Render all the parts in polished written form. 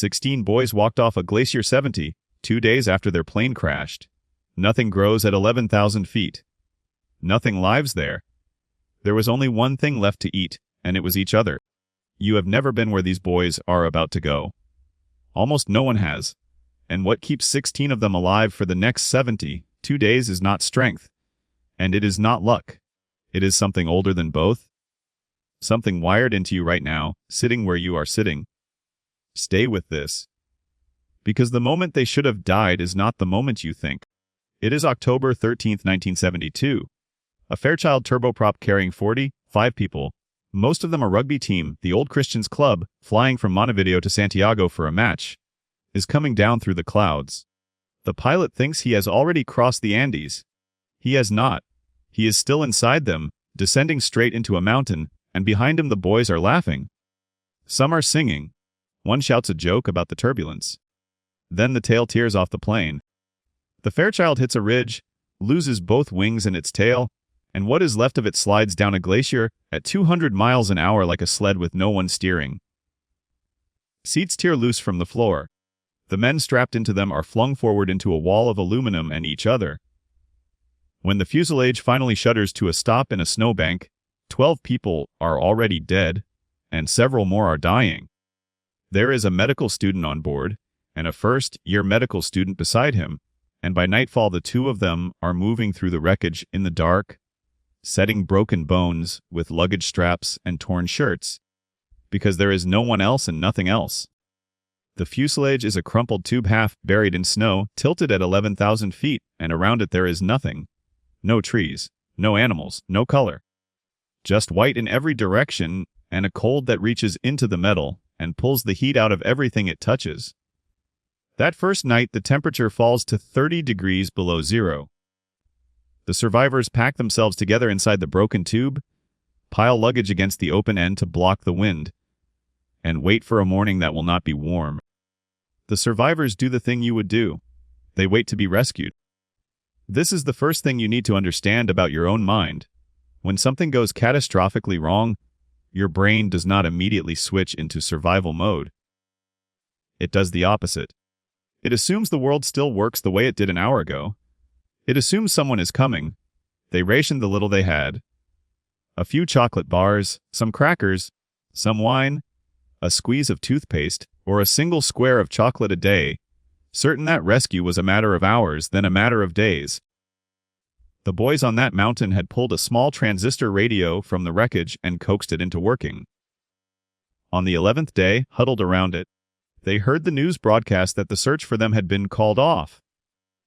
16 boys walked off a Glacier 70, 2 days after their plane crashed. Nothing grows at 11,000 feet. Nothing lives there. There was only one thing left to eat, and it was each other. You have never been where these boys are about to go. Almost no one has. And what keeps 16 of them alive for the next 72 days is not strength. And it is not luck. It is something older than both. Something wired into you right now, sitting where you are sitting. Stay with this. Because the moment they should have died is not the moment you think. It is October 13th, 1972. A Fairchild turboprop carrying 45 people, most of them a rugby team, the Old Christians Club, flying from Montevideo to Santiago for a match, is coming down through the clouds. The pilot thinks he has already crossed the Andes. He has not. He is still inside them, descending straight into a mountain, and behind him the boys are laughing. Some are singing. One shouts a joke about the turbulence. Then the tail tears off the plane. The Fairchild hits a ridge, loses both wings and its tail, and what is left of it slides down a glacier at 200 miles an hour like a sled with no one steering. Seats tear loose from the floor. The men strapped into them are flung forward into a wall of aluminum and each other. When the fuselage finally shudders to a stop in a snowbank, 12 people are already dead, and several more are dying. There is a medical student on board, and a first-year medical student beside him, and by nightfall the two of them are moving through the wreckage in the dark, setting broken bones with luggage straps and torn shirts, because there is no one else and nothing else. The fuselage is a crumpled tube half buried in snow, tilted at 11,000 feet, and around it there is nothing. No trees, no animals, no color. Just white in every direction, and a cold that reaches into the metal and pulls the heat out of everything it touches. That first night, the temperature falls to 30 degrees below zero. The survivors pack themselves together inside the broken tube, pile luggage against the open end to block the wind, and wait for a morning that will not be warm. The survivors do the thing you would do. They wait to be rescued. This is the first thing you need to understand about your own mind. When something goes catastrophically wrong, your brain does not immediately switch into survival mode. It does the opposite. It assumes the world still works the way it did an hour ago. It assumes someone is coming. They rationed the little they had. A few chocolate bars, some crackers, some wine, a squeeze of toothpaste, or a single square of chocolate a day, certain that rescue was a matter of hours, then a matter of days. The boys on that mountain had pulled a small transistor radio from the wreckage and coaxed it into working. On the 11th day, huddled around it, they heard the news broadcast that the search for them had been called off.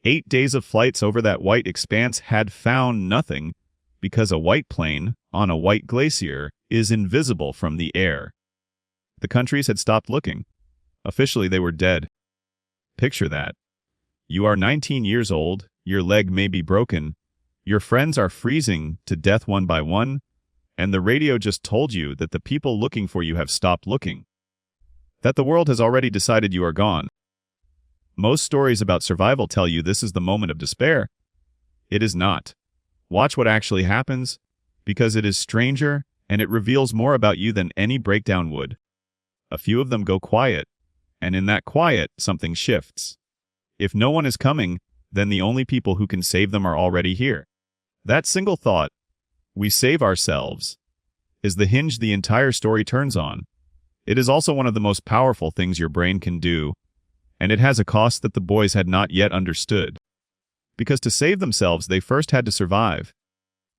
8 days of flights over that white expanse had found nothing, because a white plane on a white glacier is invisible from the air. The countries had stopped looking. Officially, they were dead. Picture that. You are 19 years old, your leg may be broken, your friends are freezing to death one by one, and the radio just told you that the people looking for you have stopped looking. That the world has already decided you are gone. Most stories about survival tell you this is the moment of despair. It is not. Watch what actually happens, because it is stranger and it reveals more about you than any breakdown would. A few of them go quiet, and in that quiet, something shifts. If no one is coming, then the only people who can save them are already here. That single thought, we save ourselves, is the hinge the entire story turns on. It is also one of the most powerful things your brain can do, and it has a cost that the boys had not yet understood. Because to save themselves, they first had to survive.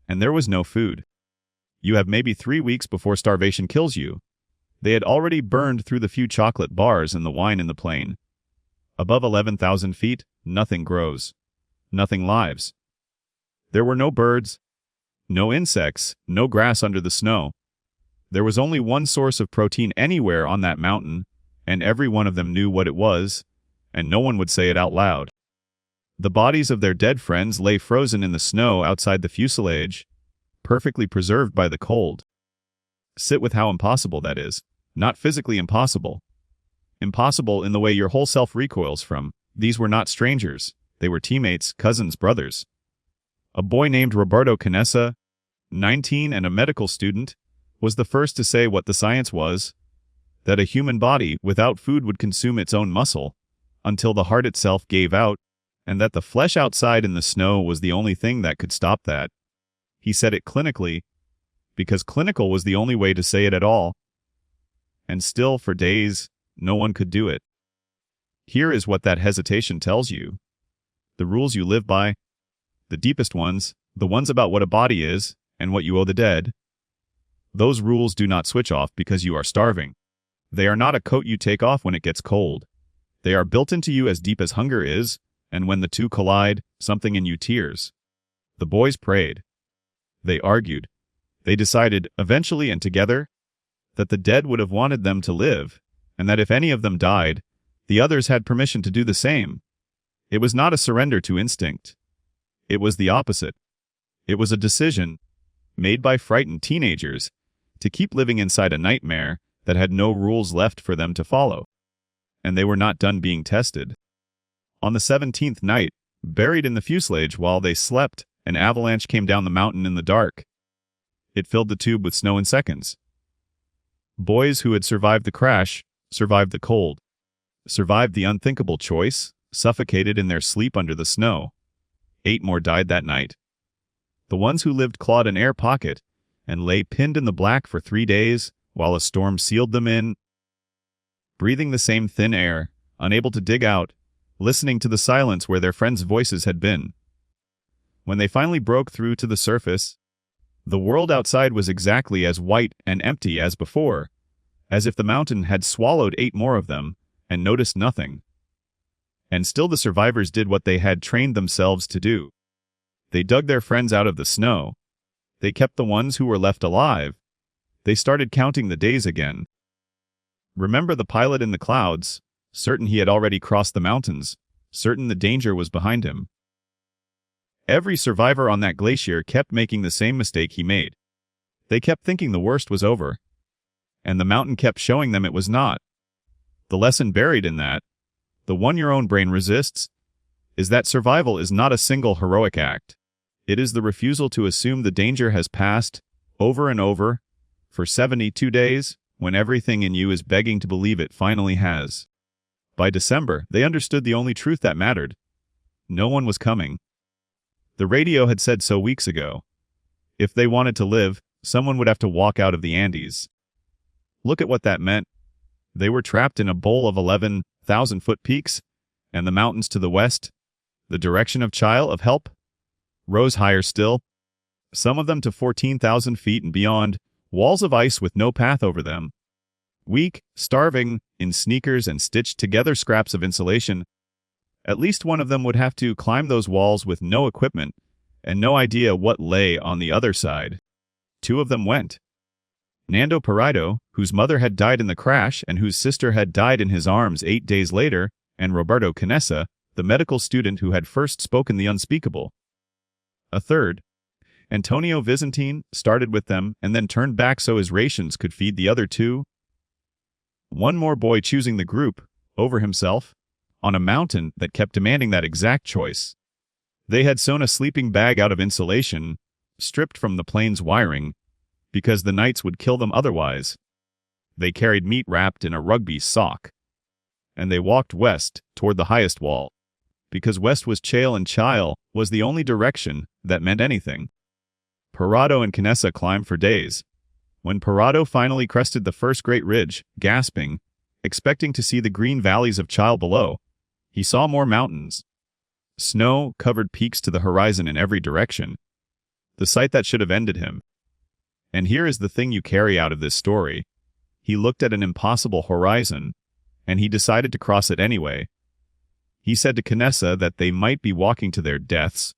And there was no food. You have maybe 3 weeks before starvation kills you. They had already burned through the few chocolate bars and the wine in the plane. Above 11,000 feet, nothing grows. Nothing lives. There were no birds, no insects, no grass under the snow. There was only one source of protein anywhere on that mountain, and every one of them knew what it was, and no one would say it out loud. The bodies of their dead friends lay frozen in the snow outside the fuselage, perfectly preserved by the cold. Sit with how impossible that is. Not physically impossible. Impossible in the way your whole self recoils from. These were not strangers. They were teammates, cousins, brothers. A boy named Roberto Canessa, 19 and a medical student, was the first to say what the science was. that a human body without food would consume its own muscle, until the heart itself gave out, and that the flesh outside in the snow was the only thing that could stop that. He said it clinically, because clinical was the only way to say it at all. And still, for days, no one could do it. Here is what that hesitation tells you. The rules you live by, the deepest ones, the ones about what a body is and what you owe the dead, those rules do not switch off because you are starving. They are not a coat you take off when it gets cold. They are built into you as deep as hunger is, and when the two collide, something in you tears. The boys prayed. They argued. They decided, eventually and together, that the dead would have wanted them to live, and that if any of them died, the others had permission to do the same. It was not a surrender to instinct. It was the opposite. It was a decision, made by frightened teenagers, to keep living inside a nightmare that had no rules left for them to follow. And they were not done being tested. On the 17th night, buried in the fuselage while they slept, an avalanche came down the mountain in the dark. It filled the tube with snow in seconds. Boys who had survived the crash, survived the cold, survived the unthinkable choice, suffocated in their sleep under the snow. 8 more died that night. The ones who lived clawed an air pocket and lay pinned in the black for 3 days while a storm sealed them in, breathing the same thin air, unable to dig out, listening to the silence where their friends' voices had been. When they finally broke through to the surface, the world outside was exactly as white and empty as before, as if the mountain had swallowed 8 more of them and noticed nothing. And still the survivors did what they had trained themselves to do. They dug their friends out of the snow. They kept the ones who were left alive. They started counting the days again. Remember the pilot in the clouds, certain he had already crossed the mountains, certain the danger was behind him. Every survivor on that glacier kept making the same mistake he made. They kept thinking the worst was over, and the mountain kept showing them it was not. The lesson buried in that, the one your own brain resists, is that survival is not a single heroic act. It is the refusal to assume the danger has passed, over and over, for 72 days, when everything in you is begging to believe it finally has. By December, they understood the only truth that mattered. No one was coming. The radio had said so weeks ago. If they wanted to live, someone would have to walk out of the Andes. Look at what that meant. They were trapped in a bowl of 11,000-foot peaks, and the mountains to the west, the direction of help, rose higher still, some of them to 14,000 feet and beyond, walls of ice with no path over them. Weak, starving, in sneakers and stitched together scraps of insulation, at least one of them would have to climb those walls with no equipment and no idea what lay on the other side. 2 of them went. Nando Parrado, whose mother had died in the crash and whose sister had died in his arms 8 days later, and Roberto Canessa, the medical student who had first spoken the unspeakable. A third, Antonio Vizentine, started with them and then turned back so his rations could feed the other 2. One more boy choosing the group, over himself, on a mountain that kept demanding that exact choice. They had sewn a sleeping bag out of insulation, stripped from the plane's wiring, because the nights would kill them otherwise. They carried meat wrapped in a rugby sock. And they walked west, toward the highest wall, because west was Chale and Chile was the only direction that meant anything. Parrado and Canessa climbed for days. When Parrado finally crested the first great ridge, gasping, expecting to see the green valleys of Chile below, he saw more mountains. Snow-covered peaks to the horizon in every direction. The sight that should have ended him. And here is the thing you carry out of this story. He looked at an impossible horizon, and he decided to cross it anyway. He said to Canessa that they might be walking to their deaths,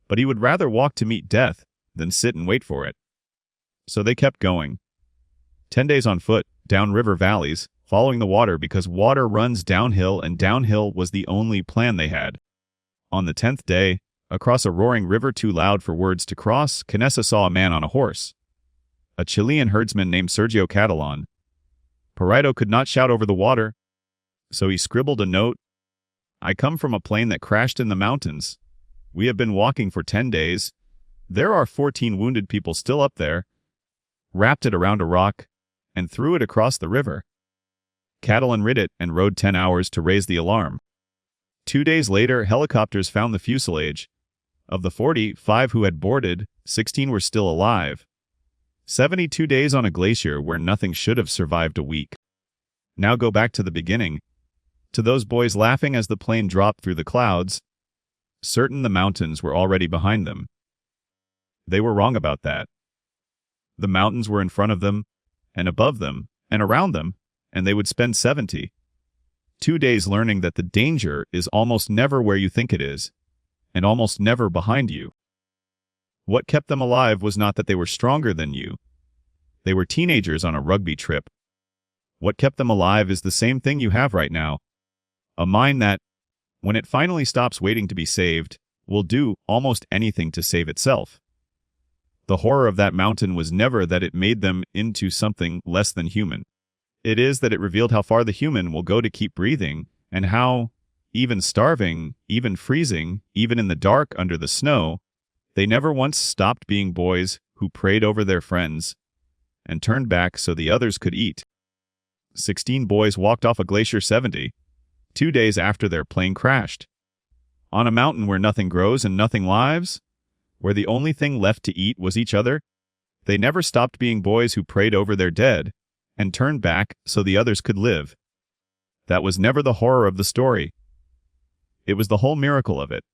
but he would rather walk to meet death than sit and wait for it. So they kept going. 10 days on foot, down river valleys, following the water because water runs downhill and downhill was the only plan they had. On the 10th day, across a roaring river too loud for words to cross, Canessa saw a man on a horse. A Chilean herdsman named Sergio Catalán. Parrado could not shout over the water, so he scribbled a note. I come from a plane that crashed in the mountains. We have been walking for 10 days. There are 14 wounded people still up there. Wrapped it around a rock and threw it across the river. Catalán rid it and rode 10 hours to raise the alarm. 2 days later, helicopters found the fuselage. Of the 45 who had boarded, 16 were still alive. 72 days on a glacier where nothing should have survived a week. Now go back to the beginning. To those boys laughing as the plane dropped through the clouds, certain the mountains were already behind them. They were wrong about that. The mountains were in front of them, and above them, and around them, and they would spend 72 days learning that the danger is almost never where you think it is, and almost never behind you. What kept them alive was not that they were stronger than you. They were teenagers on a rugby trip. What kept them alive is the same thing you have right now. A mind that, when it finally stops waiting to be saved, will do almost anything to save itself. The horror of that mountain was never that it made them into something less than human. It is that it revealed how far the human will go to keep breathing, and how, even starving, even freezing, even in the dark under the snow, they never once stopped being boys who prayed over their friends and turned back so the others could eat. 16 boys walked off a Glacier 70, 2 days after their plane crashed. On a mountain where nothing grows and nothing lives, where the only thing left to eat was each other, they never stopped being boys who prayed over their dead and turned back so the others could live. That was never the horror of the story. It was the whole miracle of it.